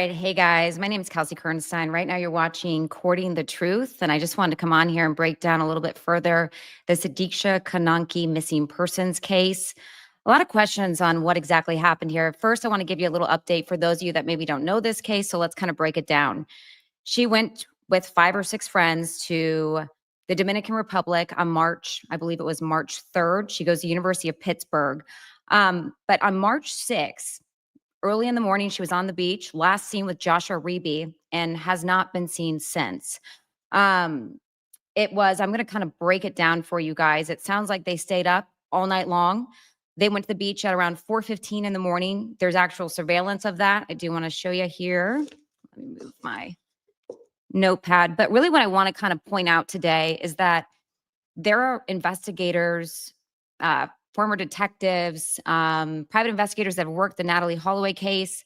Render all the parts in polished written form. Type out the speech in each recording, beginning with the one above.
right. Hey guys, my name is Kelsey Kernstine. Right now you're watching Courting the Truth. And I just wanted to come on here and break down a little bit further the Sudiksha Konanki missing persons case. A lot of questions on what exactly happened here. First, I want to give you a little update for those of you that maybe don't know this case. So let's kind of break it down. She went with 5 or 6 friends to the Dominican Republic on March, I believe it was March 3rd. She goes to the University of Pittsburgh. But on March 6th, early in the morning, she was on the beach, last seen with Joshua Reby, and has not been seen since. I'm going to kind of break it down for you guys. It sounds like they stayed up all night long. They went to the beach at around 4:15 in the morning. There's actual surveillance of that. I do want to show you here. Let me move my notepad. But really what I want to kind of point out today is that there are investigators, former detectives, private investigators that have worked the Natalie Holloway case,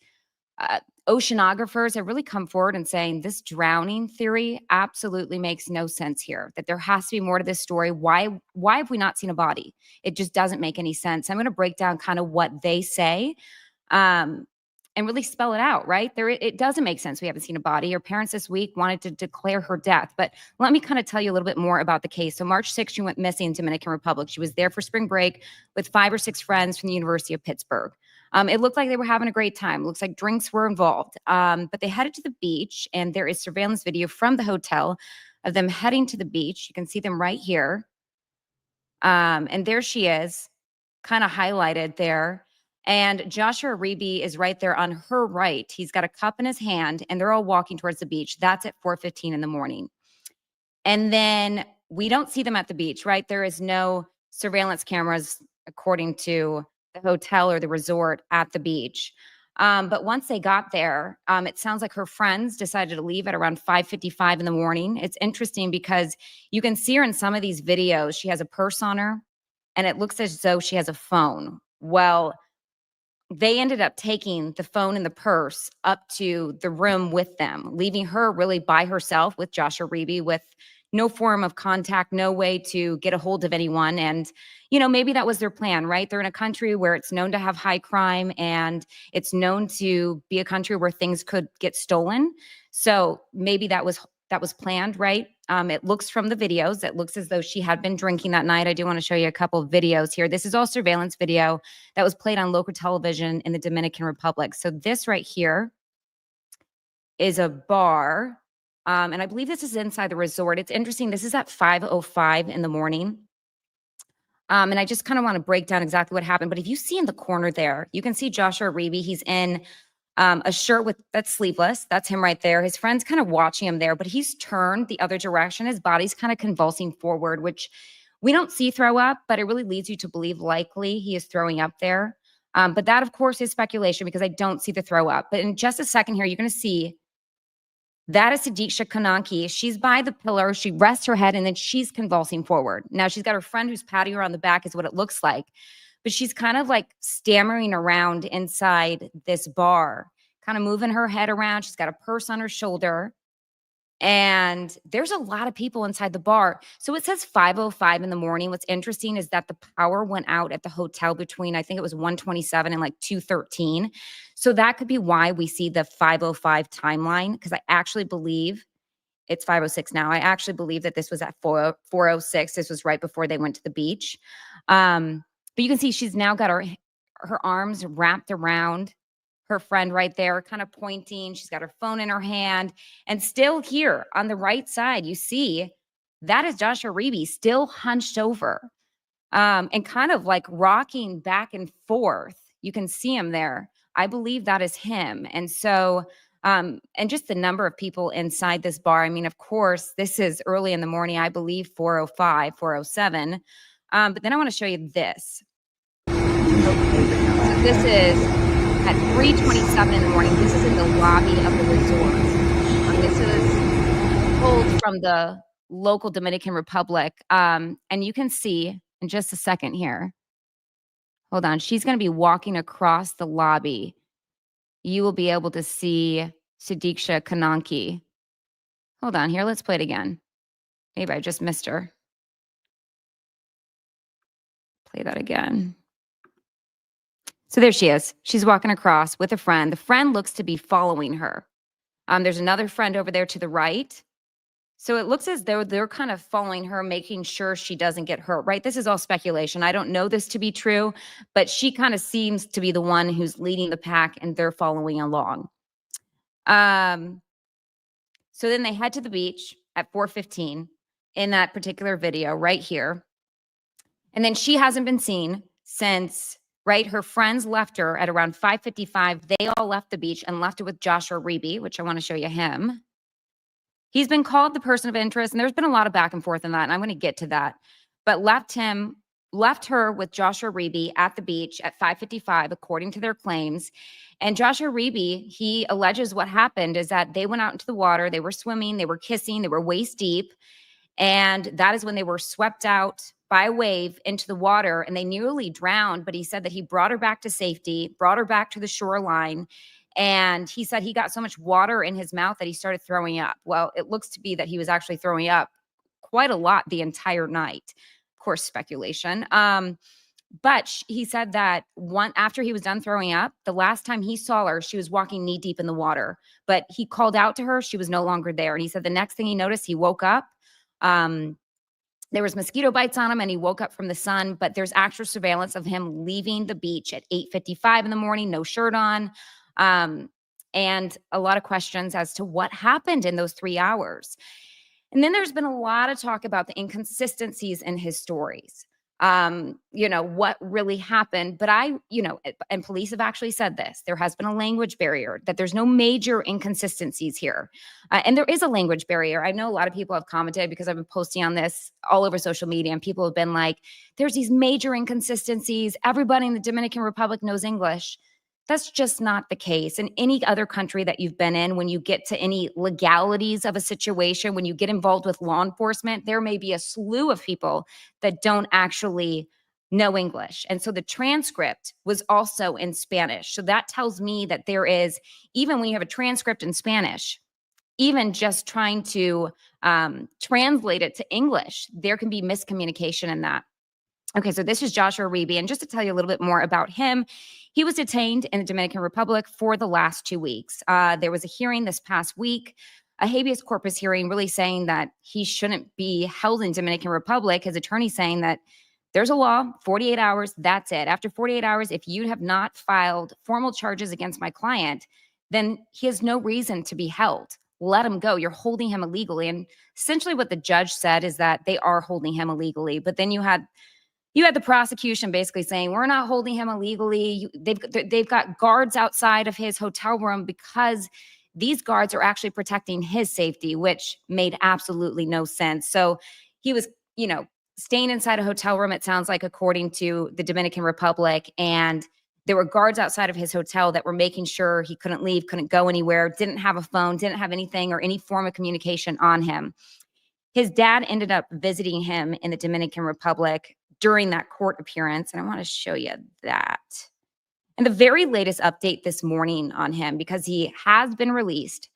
oceanographers have really come forward and saying this drowning theory absolutely makes no sense here, that there has to be more to this story. Why have we not seen a body? It just doesn't make any sense. I'm going to break down kind of what they say. And really spell it out, right? It doesn't make sense. We haven't seen a body. Her parents this week wanted to declare her death. But let me kind of tell you a little bit more about the case. So March 6th, she went missing in Dominican Republic. She was there for spring break with 5 or 6 friends from the University of Pittsburgh. It looked like they were having a great time. It looks like drinks were involved. But they headed to the beach, and there is surveillance video from the hotel of them heading to the beach. You can see them right here. And there she is, kind of highlighted there. And Joshua Reby is right there on her right. He's got a cup in his hand, and they're all walking towards the beach. That's at 4:15 in the morning. And then we don't see them at the beach, right? There is no surveillance cameras, according to the hotel or the resort at the beach. But once they got there, it sounds like her friends decided to leave at around 5:55 in the morning. It's interesting because you can see her in some of these videos. She has a purse on her, and it looks as though she has a phone. Well, they ended up taking the phone and the purse up to the room with them, leaving her really by herself with Joshua Reby, with no form of contact, no way to get a hold of anyone. And, maybe that was their plan, right? They're in a country where it's known to have high crime, and it's known to be a country where things could get stolen. So maybe that was planned, right? It looks from the videos, it looks as though she had been drinking that night. I do want to show you a couple of videos here. This is all surveillance video that was played on local television in the Dominican Republic. So this right here is a bar. And I believe this is inside the resort. It's interesting. This is at 5:05 in the morning. And I just kind of want to break down exactly what happened. But if you see in the corner there, you can see Joshua Reby. He's in a shirt that's sleeveless. That's him right there. His friend's kind of watching him there, but he's turned the other direction. His body's kind of convulsing forward, which we don't see throw up, but it really leads you to believe likely he is throwing up there. But that, of course, is speculation because I don't see the throw up. But in just a second here, you're going to see that is Sudiksha Konanki. She's by the pillar. She rests her head, and then she's convulsing forward. Now, she's got her friend who's patting her on the back is what it looks like. But she's kind of like stammering around inside this bar, kind of moving her head around. She's got a purse on her shoulder. And there's a lot of people inside the bar. So it says 5:05 in the morning. What's interesting is that the power went out at the hotel between, I think it was 1:27 and like 2:13. So that could be why we see the 5:05 timeline, because I actually believe it's 5:06 now. I actually believe that this was at 4:06. This was right before they went to the beach. But you can see she's now got her arms wrapped around her friend right there, kind of pointing. She's got her phone in her hand. And still here on the right side, you see that is Joshua Reby still hunched over, and kind of like rocking back and forth. You can see him there. I believe that is him. And so, and just the number of people inside this bar. I mean, of course, this is early in the morning, I believe 4:05, 4:07. But then I want to show you this. So this is at 3:27 in the morning. This is in the lobby of the resort. This is pulled from the local Dominican Republic. And you can see in just a second here. Hold on. She's going to be walking across the lobby. You will be able to see Sudiksha Konanki. Hold on here. Let's play it again. Maybe I just missed her. Play that again. So there she is. She's walking across with a friend. The friend looks to be following her. There's another friend over there to the right. So it looks as though they're kind of following her, making sure she doesn't get hurt, right? This is all speculation. I don't know this to be true, but she kind of seems to be the one who's leading the pack and they're following along. So then they head to the beach at 4:15 in that particular video right here. And then she hasn't been seen since, right? Her friends left her at around 5:55. They all left the beach and left her with Joshua Reeby, which I want to show you him. He's been called the person of interest, and there's been a lot of back and forth on that, and I'm going to get to that. But left her with Joshua Reeby at the beach at 5:55, according to their claims. And Joshua Reeby, he alleges what happened is that they went out into the water, they were swimming, they were kissing, they were waist deep, and that is when they were swept out by a wave into the water, and they nearly drowned. But he said that he brought her back to safety, brought her back to the shoreline. And he said he got so much water in his mouth that he started throwing up. Well, it looks to be that he was actually throwing up quite a lot the entire night. Of course, speculation. But he said that after he was done throwing up, the last time he saw her, she was walking knee deep in the water. But he called out to her. She was no longer there. And he said the next thing he noticed, he woke up. There was mosquito bites on him and he woke up from the sun, but there's actual surveillance of him leaving the beach at 8:55 in the morning, no shirt on. And a lot of questions as to what happened in those 3 hours. And then there's been a lot of talk about the inconsistencies in his stories. What really happened. But and police have actually said this, there has been a language barrier, that there's no major inconsistencies here. And there is a language barrier. I know a lot of people have commented because I've been posting on this all over social media, and people have been like, there's these major inconsistencies. Everybody in the Dominican Republic knows English. That's just not the case. In any other country that you've been in, when you get to any legalities of a situation, when you get involved with law enforcement, there may be a slew of people that don't actually know English. And so the transcript was also in Spanish. So that tells me that there is, even when you have a transcript in Spanish, even just trying to translate it to English, there can be miscommunication in that. Okay, so this is Joshua Reeby. And just to tell you a little bit more about him, he was detained in the Dominican Republic for the last 2 weeks. There was a hearing this past week, a habeas corpus hearing, really saying that he shouldn't be held in Dominican Republic. His attorney saying that there's a law, 48 hours, that's it. After 48 hours, if you have not filed formal charges against my client, then he has no reason to be held. Let him go. You're holding him illegally. And essentially what the judge said is that they are holding him illegally. But then you had the prosecution basically saying, we're not holding him illegally. They've got guards outside of his hotel room because these guards are actually protecting his safety, which made absolutely no sense. So he was, staying inside a hotel room, it sounds like, according to the Dominican Republic. And there were guards outside of his hotel that were making sure he couldn't leave, couldn't go anywhere, didn't have a phone, didn't have anything or any form of communication on him. His dad ended up visiting him in the Dominican Republic during that court appearance. And I want to show you that. And the very latest update this morning on him, because he has been released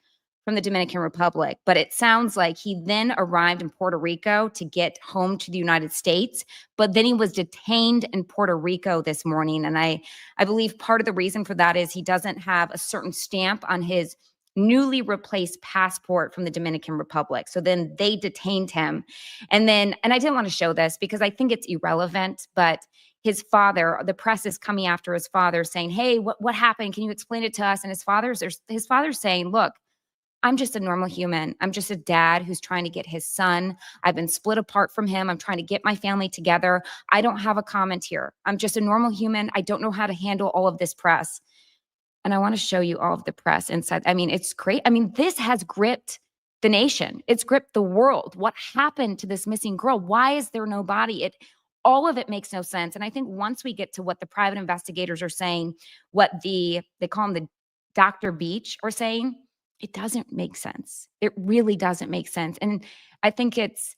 from the Dominican Republic, but it sounds like he then arrived in Puerto Rico to get home to the United States, but then he was detained in Puerto Rico this morning. And I believe part of the reason for that is he doesn't have a certain stamp on his newly replaced passport from the Dominican Republic. So then they detained him. And I didn't want to show this because I think it's irrelevant, but his father, the press is coming after his father saying, hey, what happened? Can you explain it to us? And his father's saying, look, I'm just a normal human. I'm just a dad who's trying to get his son. I've been split apart from him. I'm trying to get my family together. I don't have a comment here. I'm just a normal human. I don't know how to handle all of this press. And I want to show you all of the press inside. I mean, it's great. I mean, this has gripped the nation. It's gripped the world. What happened to this missing girl? Why is there no body? All of it makes no sense. And I think once we get to what the private investigators are saying, what they call him the Dr. Beach are saying, it doesn't make sense. It really doesn't make sense. And I think it's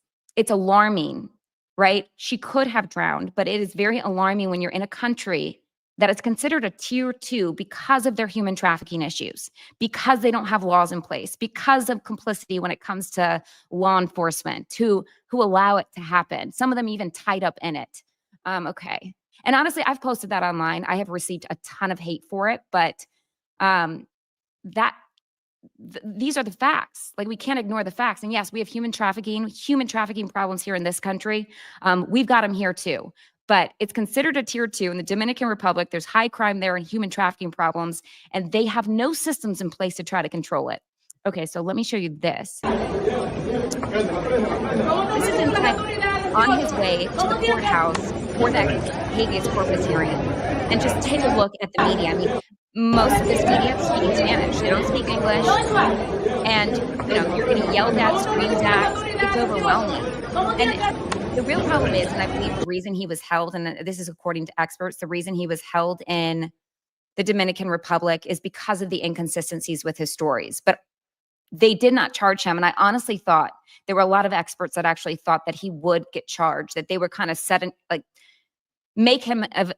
alarming, right? She could have drowned, but it is very alarming when you're in a country that is considered a tier 2 because of their human trafficking issues, because they don't have laws in place, because of complicity when it comes to law enforcement who allow it to happen. Some of them even tied up in it. Okay. And honestly, I've posted that online. I have received a ton of hate for it, but um, that these are the facts. Like, we can't ignore the facts. And yes, we have human trafficking problems here in this country. We've got them here too. But it's considered a tier 2 in the Dominican Republic. There's high crime there and human trafficking problems, and they have no systems in place to try to control it. Okay, so let me show you this. This is in fact on his way to the courthouse for that habeas corpus hearing. And just take a look at the media. I mean, most of this media is speaking Spanish. They don't speak English. And, you're getting yelled at, screamed at. It's overwhelming. And the real problem is, and I believe the reason he was held, and this is according to experts, the reason he was held in the Dominican Republic is because of the inconsistencies with his stories. But they did not charge him. And I honestly thought there were a lot of experts that actually thought that he would get charged, that they were kind of make him of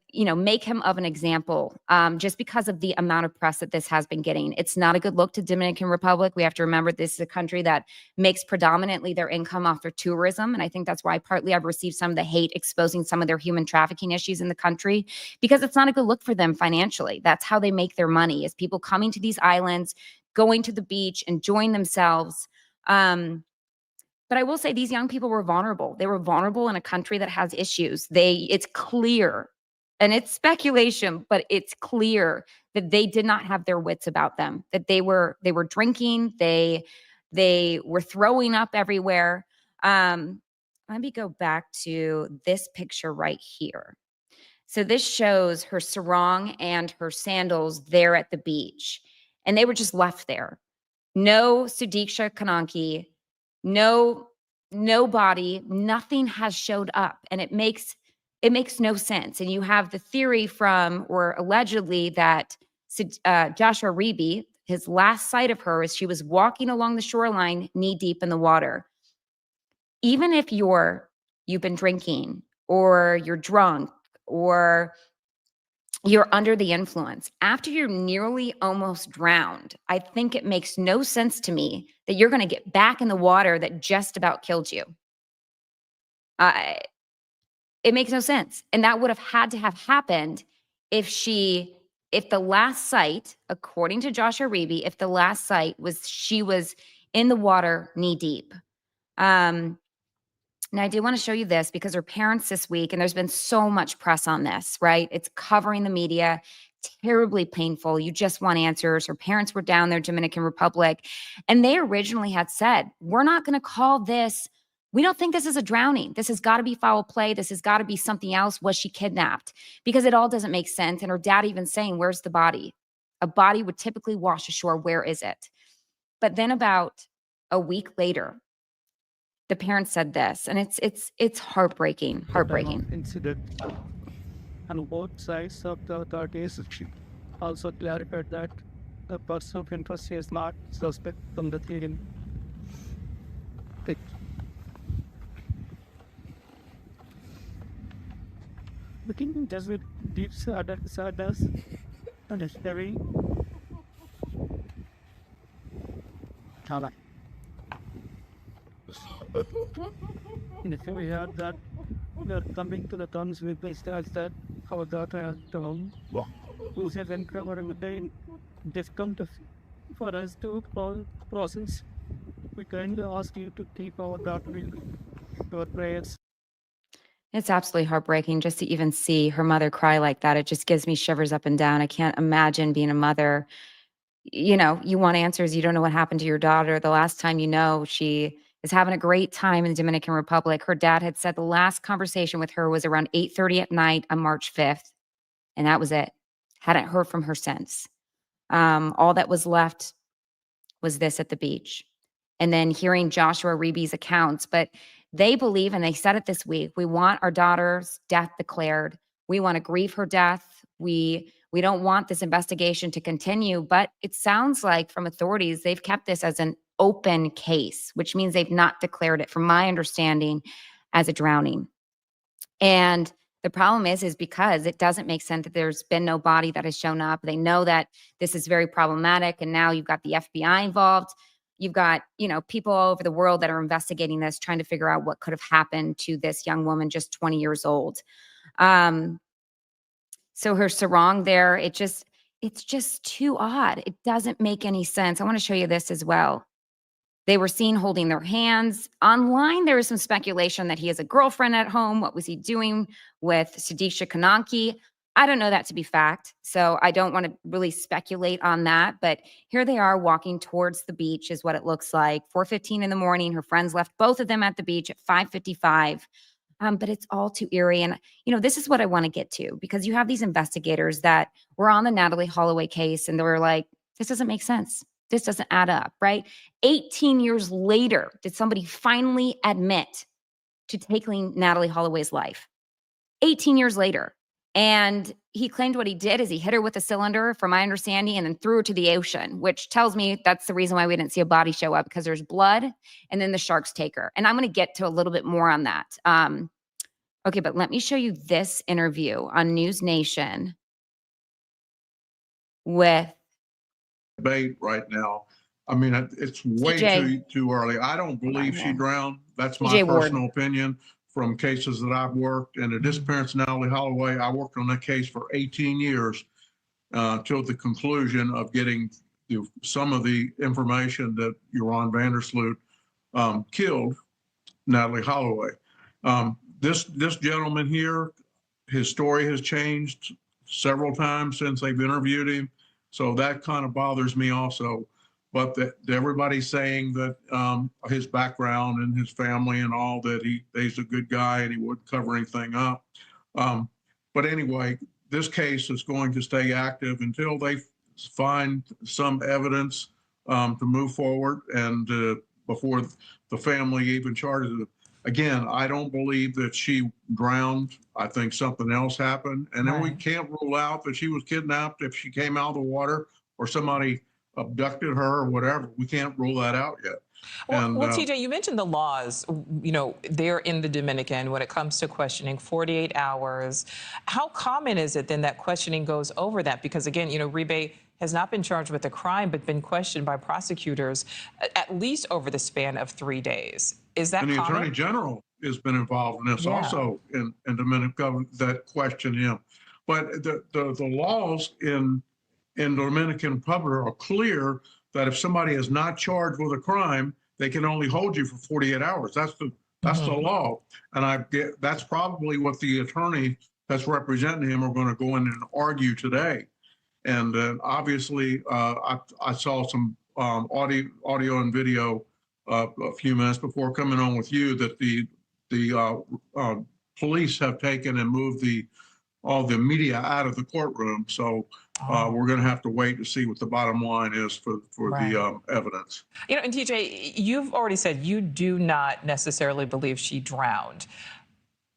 an example, just because of the amount of press that this has been getting. It's not a good look to Dominican Republic. We have to remember this is a country that makes predominantly their income off their tourism. And I think that's why partly I've received some of the hate exposing some of their human trafficking issues in the country, because it's not a good look for them financially. That's how they make their money, is people coming to these islands, going to the beach, enjoying themselves. But I will say these young people were vulnerable. They were vulnerable in a country that has issues. It's clear, and it's speculation, but it's clear that they did not have their wits about them, that they were drinking, they were throwing up everywhere. Let me go back to this picture right here. So this shows her sarong and her sandals there at the beach, and they were just left there. No Sudiksha Konanki, no body, nothing has showed up, and it makes no sense. And you have the theory from, or allegedly, that Joshua Reeby, his last sight of her is she was walking along the shoreline knee deep in the water. Even if you've been drinking, or you're drunk, or you're under the influence, after you're nearly almost drowned, I think it makes no sense to me that you're going to get back in the water that just about killed you. It makes no sense. And that would have had to have happened if the last sight, according to Joshua Reeby, if the last sight was she was in the water knee deep. Now, I do want to show you this because her parents this week, and there's been so much press on this, right? It's covering the media, terribly painful. You just want answers. Her parents were down there, Dominican Republic, and they originally had said, we're not going to call this, we don't think this is a drowning. This has got to be foul play. This has got to be something else. Was she kidnapped? Because it all doesn't make sense. And her dad even saying, where's the body? A body would typically wash ashore. Where is it? But then about a week later, the parents said this, and it's heartbreaking. Incident, and both sides of the authorities also clarified that the person of interest is not suspect from the killing. Looking just with deep sadness and history. In the we heard that we are coming to the terms with the stars that our daughter has told, who says incredible pain, difficult for us to process. We kindly ask you to keep our daughter in your prayers. It's absolutely heartbreaking just to even see her mother cry like that. It just gives me shivers up and down. I can't imagine being a mother. You want answers. You don't know what happened to your daughter. The last time she is having a great time in the Dominican Republic. Her dad had said the last conversation with her was around 8:30 at night on March 5th. And that was it. Hadn't heard from her since. All that was left was this at the beach. And then hearing Joshua Reeby's accounts. But they believe, and they said it this week, we want our daughter's death declared. We want to grieve her death. We don't want this investigation to continue. But it sounds like from authorities, they've kept this as an open case, which means they've not declared it, from my understanding, as a drowning. And the problem is because it doesn't make sense that there's been no body that has shown up. They know that this is very problematic. And now you've got the FBI involved. You've got, people all over the world that are investigating this, trying to figure out what could have happened to this young woman, just 20 years old. So her sarong there, it's just too odd. It doesn't make any sense. I want to show you this as well. They were seen holding their hands. Online, there was some speculation that he has a girlfriend at home. What was he doing with Sudiksha Konanki? I don't know that to be fact, so I don't want to really speculate on that. But here they are walking towards the beach is what it looks like. 4:15 in the morning. Her friends left both of them at the beach at 5:55. But it's all too eerie. And, this is what I want to get to, because you have these investigators that were on the Natalie Holloway case and they were like, this doesn't make sense. This doesn't add up, right? 18 years later, did somebody finally admit to taking Natalie Holloway's life? 18 years later. And he claimed what he did is he hit her with a cylinder, from my understanding, and then threw her to the ocean, which tells me that's the reason why we didn't see a body show up, because there's blood and then the sharks take her. And I'm going to get to a little bit more on that. Okay, but let me show you this interview on News Nation with debate right now. I mean, it's way TJ. too early. I don't believe she here. drowned. That's my TJ Ward. personal opinion from cases that I've worked. And the disappearance of Natalie Holloway, I worked on that case for 18 years till the conclusion of getting some of the information that Joran Vandersloot killed Natalie Holloway. This gentleman here, his story has changed several times since they've interviewed him. So that kind of bothers me also. But everybody's saying that his background and his family and all, that he's a good guy and he wouldn't cover anything up. But anyway, this case is going to stay active until they find some evidence to move forward, and before the family even charges it. Again, I don't believe that she drowned. I think something else happened. And then we can't rule out that she was kidnapped if she came out of the water or somebody abducted her or whatever. We can't rule that out yet. Well, TJ, you mentioned the laws, they're in the Dominican when it comes to questioning 48 hours. How common is it then that questioning goes over that? Because again, Uribe has not been charged with a crime, but been questioned by prosecutors at least over the span of 3 days. Is that common? And the common? Attorney General has been involved in this also in Dominican government that question him. But the laws in Dominican Republic are clear that if somebody is not charged with a crime, they can only hold you for 48 hours. That's the law. And that's probably what the attorney that's representing him are going to go in and argue today. And obviously, I saw some audio and video a few minutes before coming on with you that the police have taken and moved all the media out of the courtroom. So we're going to have to wait to see what the bottom line is for the evidence. And TJ, you've already said you do not necessarily believe she drowned.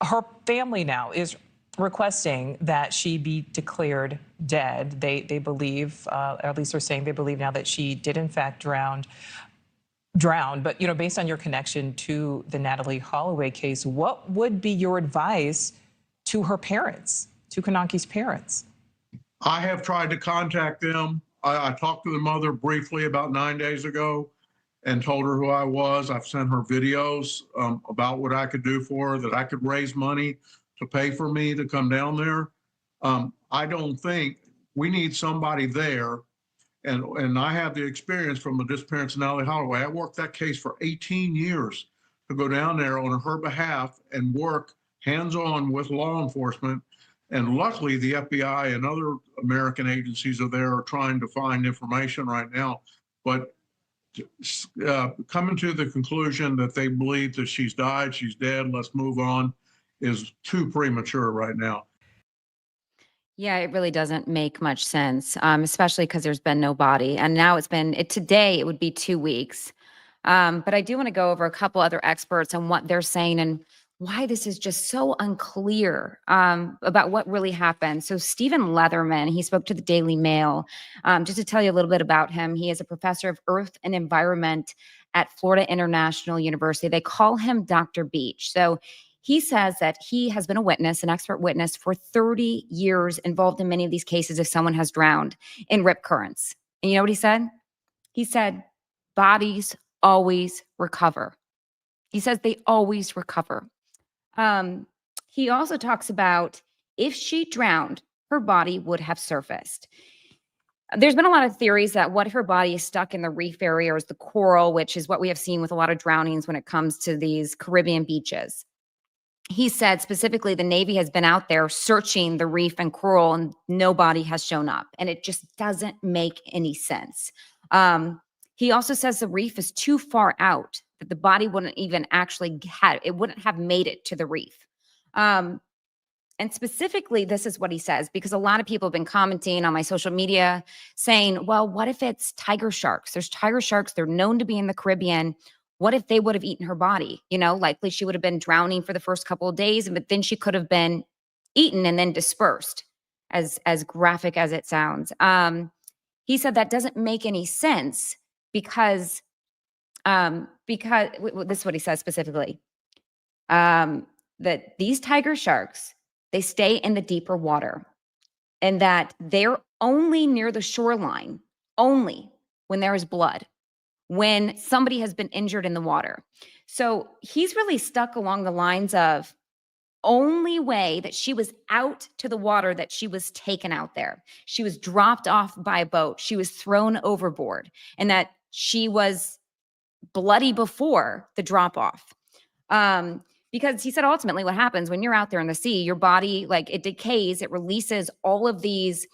Her family now is requesting that she be declared dead. They believe, or at least they're saying they believe now that she did in fact drown. But, based on your connection to the Natalie Holloway case, what would be your advice to her parents, to Konanki's parents? I have tried to contact them. I talked to the mother briefly about 9 days ago and told her who I was. I've sent her videos about what I could do for her, that I could raise money to pay for me to come down there. I don't think we need somebody there. And I have the experience from the disappearance of Natalie Holloway. I worked that case for 18 years to go down there on her behalf and work hands-on with law enforcement. And luckily, the FBI and other American agencies are there trying to find information right now. But coming to the conclusion that they believe that she's died, she's dead, let's move on, is too premature right now. Yeah, it really doesn't make much sense, especially because there's been no body. And now today it would be 2 weeks. But I do want to go over a couple other experts and what they're saying and why this is just so unclear about what really happened. So Stephen Leatherman, he spoke to the Daily Mail. Just to tell you a little bit about him, he is a professor of earth and environment at Florida International University. They call him Dr. Beach. So he says that he has been a witness, an expert witness for 30 years, involved in many of these cases if someone has drowned in rip currents. And you know what he said? He said, bodies always recover. He says they always recover. He also talks about if she drowned, her body would have surfaced. There's been a lot of theories that what if her body is stuck in the reef area or is the coral, which is what we have seen with a lot of drownings when it comes to these Caribbean beaches. He said specifically the Navy has been out there searching the reef and coral and no body has shown up. And it just doesn't make any sense. He also says the reef is too far out that the body wouldn't even actually it wouldn't have made it to the reef. And specifically, this is what he says, because a lot of people have been commenting on my social media saying, well, what if it's tiger sharks? There's tiger sharks. They're known to be in the Caribbean. What if they would have eaten her body? You know, likely she would have been drowning for the first couple of days, but then she could have been eaten and then dispersed, as graphic as it sounds. He said that doesn't make any sense because this is what he says specifically, that these tiger sharks, they stay in the deeper water and that they're only near the shoreline, only when there is blood, when somebody has been injured in the water. So he's really stuck along the lines of only way that she was out to the water that she was taken out there. She was dropped off by a boat. She was thrown overboard and that she was bloody before the drop off. Because he said ultimately what happens when you're out there in the sea, your body, like it decays, it releases all of these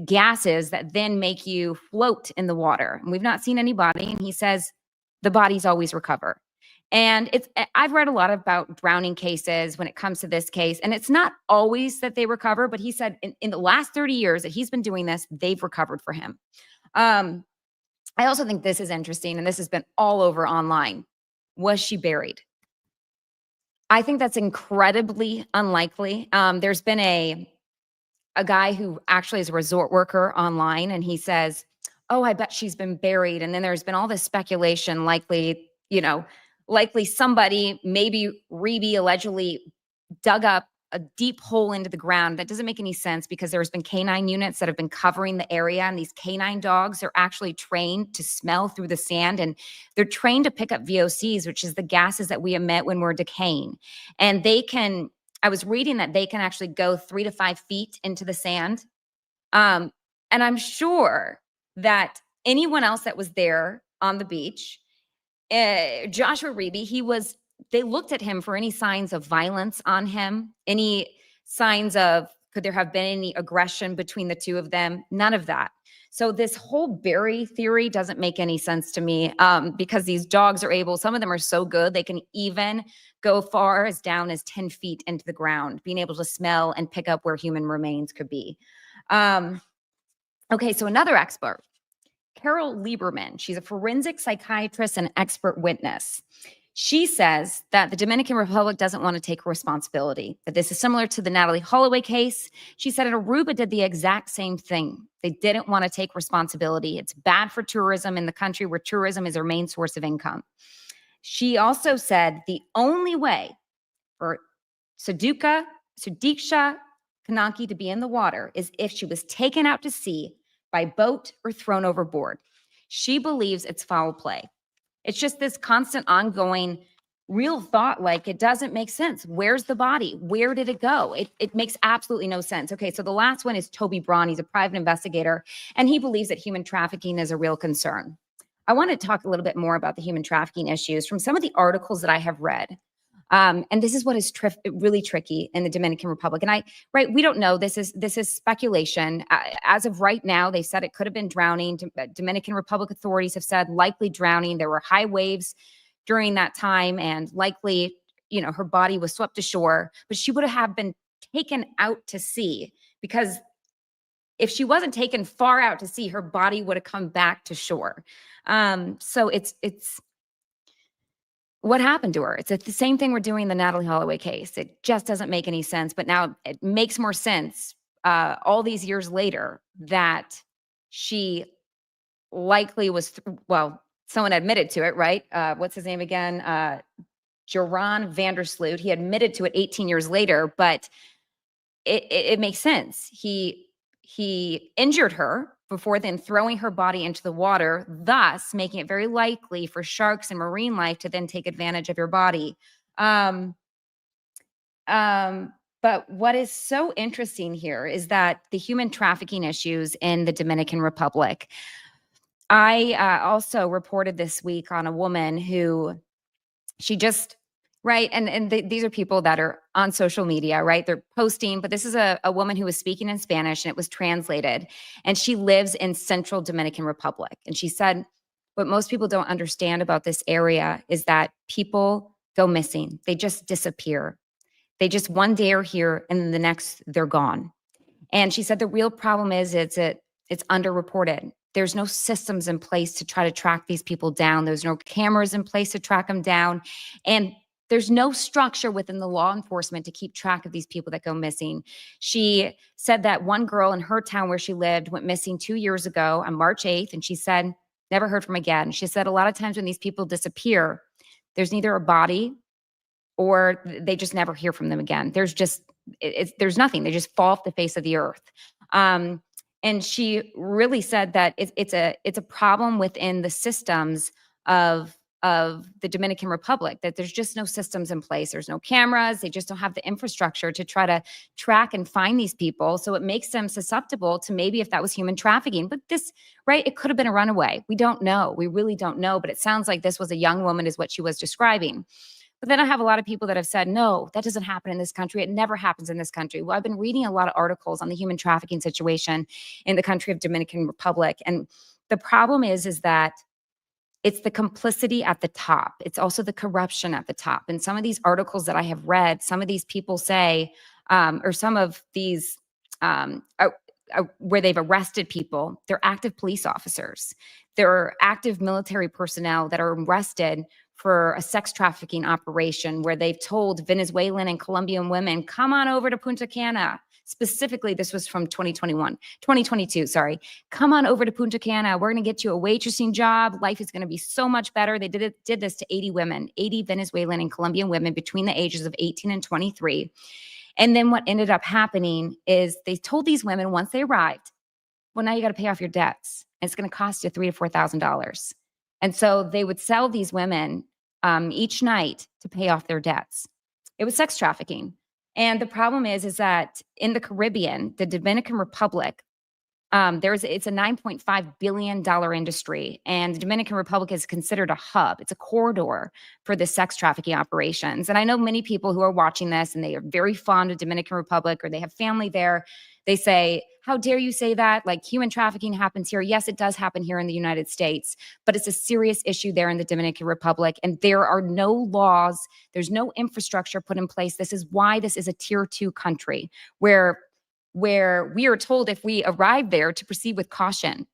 gases that then make you float in the water. And we've not seen any body. And he says the bodies always recover. And I've read a lot about drowning cases when it comes to this case. And it's not always that they recover, but he said in the last 30 years that he's been doing this, they've recovered for him. I also think this is interesting, and this has been all over online. Was she buried? I think that's incredibly unlikely. There's been a guy who actually is a resort worker online, and he says, oh, I bet she's been buried. And then there's been all this speculation, likely somebody, maybe Reeby, allegedly dug up a deep hole into the ground. That doesn't make any sense because there's been canine units that have been covering the area, and these canine dogs are actually trained to smell through the sand, and they're trained to pick up VOCs, which is the gases that we emit when we're decaying. And I was reading that they can actually go 3 to 5 feet into the sand. And I'm sure that anyone else that was there on the beach, Joshua Reeby, they looked at him for any signs of violence on him, any signs of, could there have been any aggression between the two of them? None of that. So this whole bury theory doesn't make any sense to me because these dogs are some of them are so good, they can even go far as down as 10 feet into the ground, being able to smell and pick up where human remains could be. Okay, so another expert, Carol Lieberman, she's a forensic psychiatrist and expert witness. She says that the Dominican Republic doesn't want to take responsibility, that this is similar to the Natalie Holloway case. She said Aruba did the exact same thing. They didn't want to take responsibility. It's bad for tourism in the country where tourism is their main source of income. She also said the only way for Sudiksha Konanki to be in the water is if she was taken out to sea by boat or thrown overboard. She believes it's foul play. It's just this constant ongoing real thought, like it doesn't make sense. Where's the body? Where did it go? It makes absolutely no sense. Okay, so the last one is Toby Braun. He's a private investigator, and he believes that human trafficking is a real concern. I want to talk a little bit more about the human trafficking issues from some of the articles that I have read. And this is what is really tricky in the Dominican Republic. And we don't know. This is speculation. As of right now, they said it could have been drowning. Dominican Republic authorities have said likely drowning. There were high waves during that time, and likely, her body was swept ashore. But she would have been taken out to sea, because if she wasn't taken far out to sea, her body would have come back to shore. So it's what happened to her? It's the same thing we're doing in the Natalie Holloway case. It just doesn't make any sense. But now it makes more sense all these years later that she likely was, someone admitted to it, right? What's his name again? Joran Vandersloot. He admitted to it 18 years later, but it makes sense. He injured her before then throwing her body into the water, thus making it very likely for sharks and marine life to then take advantage of your body. But what is so interesting here is that the human trafficking issues in the Dominican Republic. I also reported this week on a woman who she just right and these are people that are on social media, right? They're posting, but this is a woman who was speaking in Spanish and it was translated, and she lives in central Dominican Republic. And she said, what most people don't understand about this area is that people go missing. They just disappear. They just one day are here and then the next they're gone. And she said the real problem is it's underreported. There's no systems in place to try to track these people down. There's no cameras in place to track them down. And there's no structure within the law enforcement to keep track of these people that go missing. She said that one girl in her town where she lived went missing 2 years ago on March 8th. And she said, never heard from again. She said a lot of times when these people disappear, there's neither a body or they just never hear from them again. There's just, there's nothing. They just fall off the face of the earth. And she really said that it's a problem within the systems of the Dominican Republic, that there's just no systems in place. There's no cameras. They just don't have the infrastructure to try to track and find these people. So it makes them susceptible to maybe if that was human trafficking. But this, right, it could have been a runaway. We don't know. We really don't know. But it sounds like this was a young woman is what she was describing. But then I have a lot of people that have said, no, that doesn't happen in this country. It never happens in this country. Well, I've been reading a lot of articles on the human trafficking situation in the country of Dominican Republic. And the problem is that it's the complicity at the top. It's also the corruption at the top. And some of these articles that I have read, some of these people say, or some of these where they've arrested people, they're active police officers. They're active military personnel that are arrested for a sex trafficking operation where they've told Venezuelan and Colombian women, come on over to Punta Cana. Specifically, this was from 2022, sorry. Come on over to Punta Cana. We're going to get you a waitressing job. Life is going to be so much better. They did this to 80 women, 80 Venezuelan and Colombian women between the ages of 18 and 23. And then what ended up happening is they told these women once they arrived, well, now you got to pay off your debts. And it's going to cost you $3,000 to $4,000. And so they would sell these women each night to pay off their debts. It was sex trafficking. And the problem is that in the Caribbean, the Dominican Republic, it's a $9.5 billion industry, and the Dominican Republic is considered a hub. It's a corridor for the sex trafficking operations. And I know many people who are watching this and they are very fond of Dominican Republic or they have family there. They say, how dare you say that? Like human trafficking happens here. Yes, it does happen here in the United States, but it's a serious issue there in the Dominican Republic. And there are no laws. There's no infrastructure put in place. This is why this is a tier 2 country where we are told if we arrive there to proceed with caution,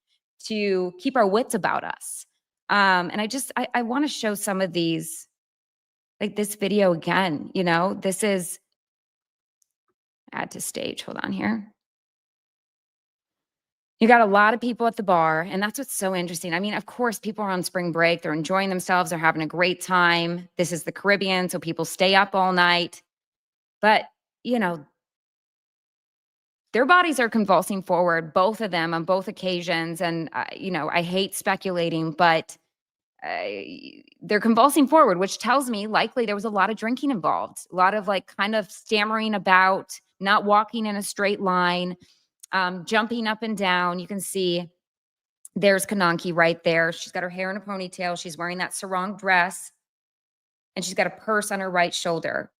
to keep our wits about us. And I want to show some of these, like this video again, this is, add to stage, hold on here. You got a lot of people at the bar, and that's what's so interesting. I mean, of course, people are on spring break. They're enjoying themselves. They're having a great time. This is the Caribbean, so people stay up all night. But, their bodies are convulsing forward, both of them on both occasions. And, I hate speculating, but they're convulsing forward, which tells me likely there was a lot of drinking involved, a lot of kind of stammering about, not walking in a straight line, jumping up and down. You can see there's Konanki right there. She's got her hair in a ponytail. She's wearing that sarong dress, and she's got a purse on her right shoulder.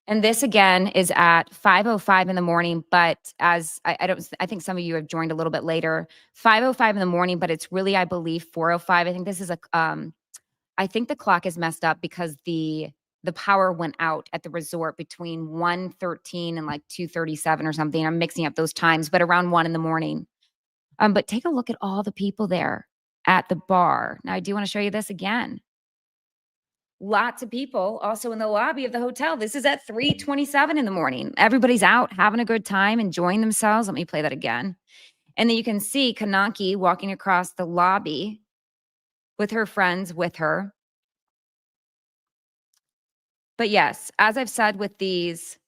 And this again is at 5:05 in the morning, but as I think some of you have joined a little bit later, 5:05 in the morning, but it's really, I believe, 4:05. I think this is I think the clock is messed up because the power went out at the resort between 1:13 and 2:37 or something. I'm mixing up those times, but around 1 in the morning. But take a look at all the people there at the bar. Now, I do want to show you this again. Lots of people also in the lobby of the hotel. This is at 3:27 in the morning. Everybody's out having a good time, enjoying themselves. Let me play that again. And then you can see Konanki walking across the lobby with her friends with her. But yes, as I've said with these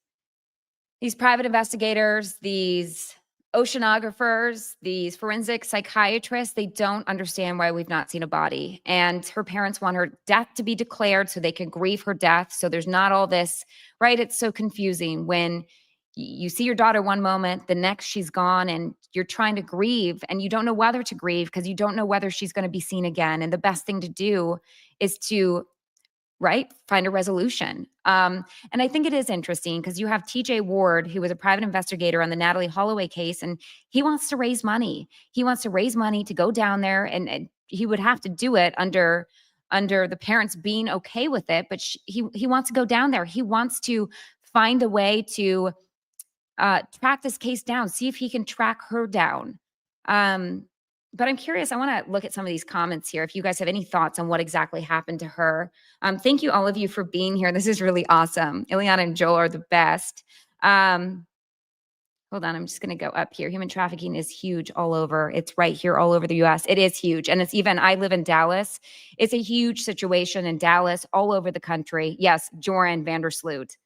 private investigators, these oceanographers, these forensic psychiatrists, they don't understand why we've not seen a body. And her parents want her death to be declared so they can grieve her death. So there's not all this, right? It's so confusing when you see your daughter one moment, the next she's gone, and you're trying to grieve and you don't know whether to grieve because you don't know whether she's going to be seen again. And the best thing to do is to, right, find a resolution. And I think it is interesting because you have TJ Ward, who was a private investigator on the Natalie Holloway case, and he wants to raise money. He wants to raise money to go down there, and he would have to do it under the parents being okay with it. But he wants to go down there. He wants to find a way to track this case down, see if he can track her down. But I'm curious, I want to look at some of these comments here. If you guys have any thoughts on what exactly happened to her. Thank you, all of you, for being here. This is really awesome. Ileana and Joel are the best. Hold on, I'm just going to go up here. Human trafficking is huge all over. It's right here all over the U.S. It is huge. And it's even, I live in Dallas. It's a huge situation in Dallas, all over the country. Yes, Joran Vandersloot.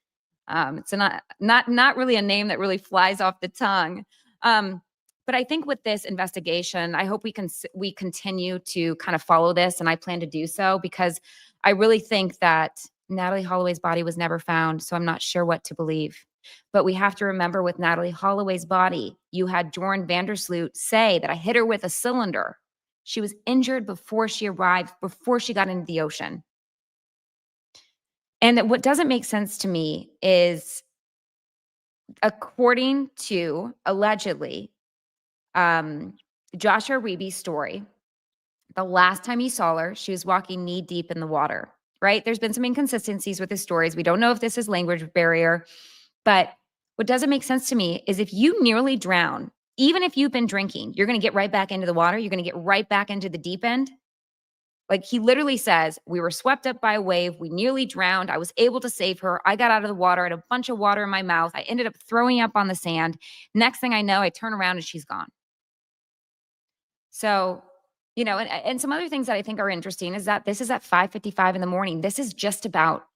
It's not really a name that really flies off the tongue. But I think with this investigation, I hope we continue to kind of follow this, and I plan to do so because I really think that Natalie Holloway's body was never found, so I'm not sure what to believe. But we have to remember with Natalie Holloway's body, you had Joran Vandersloot say that I hit her with a cylinder. She was injured before she arrived, before she got into the ocean. And that what doesn't make sense to me is, according to, allegedly, Joshua Reeby's story, the last time he saw her, she was walking knee deep in the water, right? There's been some inconsistencies with his stories. We don't know if this is language barrier, but what doesn't make sense to me is if you nearly drown, even if you've been drinking, you're going to get right back into the water. You're going to get right back into the deep end. Like, he literally says, we were swept up by a wave. We nearly drowned. I was able to save her. I got out of the water. I had a bunch of water in my mouth. I ended up throwing up on the sand. Next thing I know, I turn around and she's gone. So, you know, and some other things that I think are interesting is that this is at 5:55 in the morning. This is just about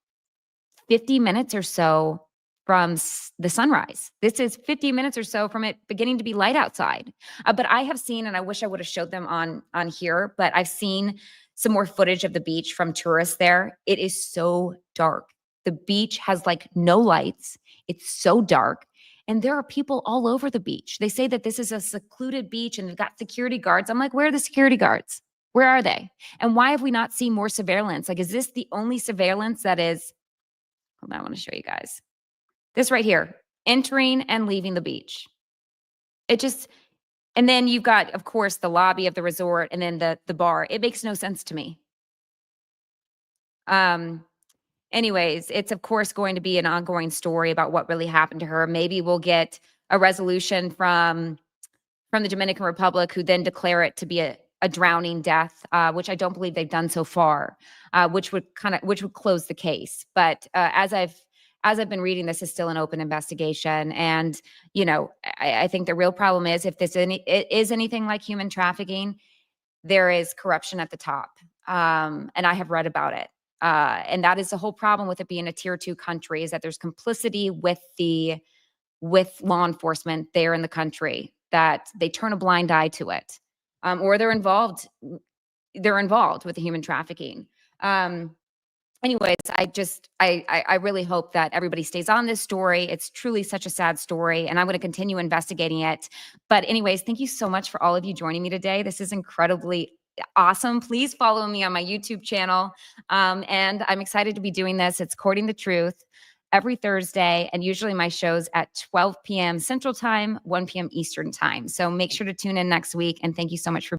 50 minutes or so from the sunrise. This is 50 minutes or so from it beginning to be light outside. But I have seen, and I wish I would have showed them on here, but I've seen some more footage of the beach from tourists there. It is so dark. The beach has like no lights. It's so dark. And there are people all over the beach. They say that this is a secluded beach and they've got security guards. I'm like, where are the security guards? Where are they? And why have we not seen more surveillance? Like, is this the only surveillance that is, hold on, I want to show you guys. This right here, entering and leaving the beach. It just, and then you've got, of course, the lobby of the resort and then the bar. It makes no sense to me. Anyways, it's of course going to be an ongoing story about what really happened to her. Maybe we'll get a resolution from the Dominican Republic, who then declare it to be a drowning death, which I don't believe they've done so far, which would close the case. But as I've been reading, this is still an open investigation. And, you know, I think the real problem is if this is anything like human trafficking, there is corruption at the top. And I have read about it. And that is the whole problem with it being a tier 2 country, is that there's complicity with law enforcement there in the country, that they turn a blind eye to it, or they're involved with the human trafficking. Anyways, I really hope that everybody stays on this story. It's truly such a sad story, and I'm going to continue investigating it. But anyways, thank you so much for all of you joining me today. This is incredibly awesome. Please follow me on my YouTube channel. And I'm excited to be doing this. It's Courting the Truth every Thursday, and usually my show's at 12 p.m. Central Time, 1 p.m. Eastern Time. So make sure to tune in next week, and thank you so much for